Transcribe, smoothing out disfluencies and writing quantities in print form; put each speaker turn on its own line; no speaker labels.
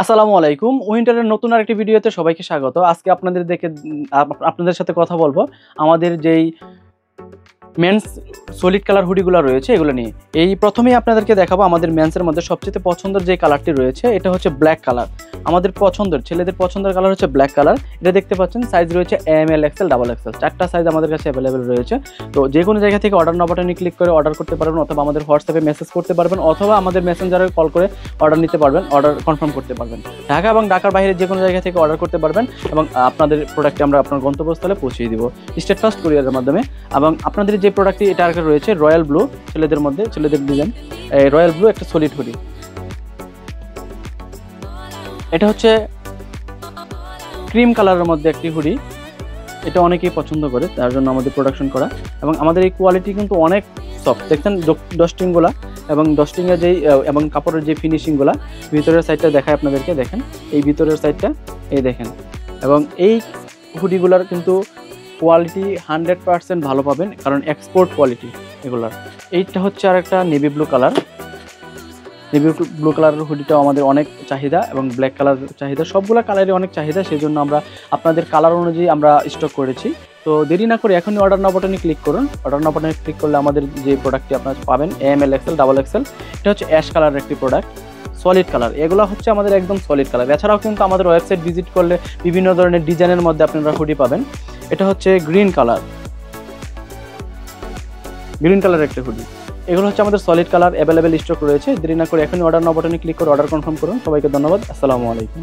আসসালামু আলাইকুম। উইন্টারের নতুন আরেকটি ভিডিওতে সবাইকে স্বাগত। আজকে আপনাদের সাথে কথা বলবো আমাদের যেই মেন্স সলিড কালার হুডিগুলো রয়েছে এগুলো নিয়ে। প্রথমেই আপনাদেরকে দেখাবো আমাদের মেন্সের মধ্যে সবচেয়ে পছন্দের যে কালারটি রয়েছে এটা হচ্ছে ব্ল্যাক কালার। আমাদের ছেলেদের পছন্দের কালার হচ্ছে ব্ল্যাক কালার। এটা দেখতে পাচ্ছেন সাইজ রয়েছে এম, এল, এক্সেল, ডাবল এক্সেল, 4টা সাইজ আমাদের কাছে অ্যাভেলেবেল রয়েছে। তো যে কোনো জায়গা থেকে অর্ডার নাও বাটনে ক্লিক করে অর্ডার করতে পারবেন, অথবা আমাদের হোয়াটসঅ্যাপে মেসেজ করতে পারবেন, অথবা আমাদের মেসেঞ্জারে কল করে অর্ডার নিতে পারবেন, অর্ডার কনফার্ম করতে পারবেন। ঢাকা এবং ঢাকার বাইরে যে কোনো জায়গা থেকে অর্ডার করতে পারবেন এবং আপনাদের প্রোডাক্টটি আমরা আপনার গন্তব্যস্থলে পৌঁছে দিব স্টেট ফাস্ট কুরিয়ারের মাধ্যমে। এবং আপনাদের যে প্রোডাক্টটি এটা রয়েছে রয়্যাল ব্লু, ছেলেদের ডিজাইন রয়্যাল ব্লু একটা সলিড হুডি। এটা হচ্ছে ক্রিম কালারের মধ্যে একটি হুডি। এটা অনেকেই পছন্দ করে, তার জন্য আমাদের প্রোডাকশন করা। এবং আমাদের এই কোয়ালিটি কিন্তু অনেক সফট। দেখছেন ডস্টিংগুলা এবং ডস্টিংয়ের যেই এবং কাপড়ের যে ফিনিশিংগুলা, ভিতরের সাইডটা দেখায় আপনাদেরকে, দেখেন এই ভিতরের সাইডটা এই দেখেন। এবং এই হুডিগুলার কিন্তু কোয়ালিটি 100% ভালো পাবেন, কারণ এক্সপোর্ট কোয়ালিটি এগুলার। এইটা হচ্ছে আর একটা navy blue colour. Navy blue কালারের হুডিটাও আমাদের অনেক চাহিদা, এবং ব্ল্যাক কালার চাহিদা, সবগুলো কালারই অনেক চাহিদা। সেই জন্য আমরা আপনাদের কালার অনুযায়ী আমরা স্টক করেছি। তো দেরি না করে এখনই অর্ডার নাও বাটনে ক্লিক করুন। অর্ডার নাও বাটনে ক্লিক করলে আমাদের যে প্রোডাক্টটি আপনারা পাবেন এম, এল, এক্সেল, ডাবল এক্সেল। এটা হচ্ছে অ্যাশ কালারের একটি প্রোডাক্ট, সলিড কালার। এগুলো হচ্ছে আমাদের একদম সলিড কালার। এছাড়াও কিন্তু আমাদের ওয়েবসাইট ভিজিট করলে বিভিন্ন ধরনের ডিজাইনের মধ্যে আপনারা হুডি পাবেন। এটা হচ্ছে গ্রিন কালার একটা হুডি। এগুলো হচ্ছে আমাদের সলিড কালার, অ্যাভেলেবেল স্টক রয়েছে। দেরি না করে এখনই অর্ডার নাও বাটনে ক্লিক করে অর্ডার কনফার্ম করুন। সবাইকে ধন্যবাদ। আসসালামু আলাইকুম।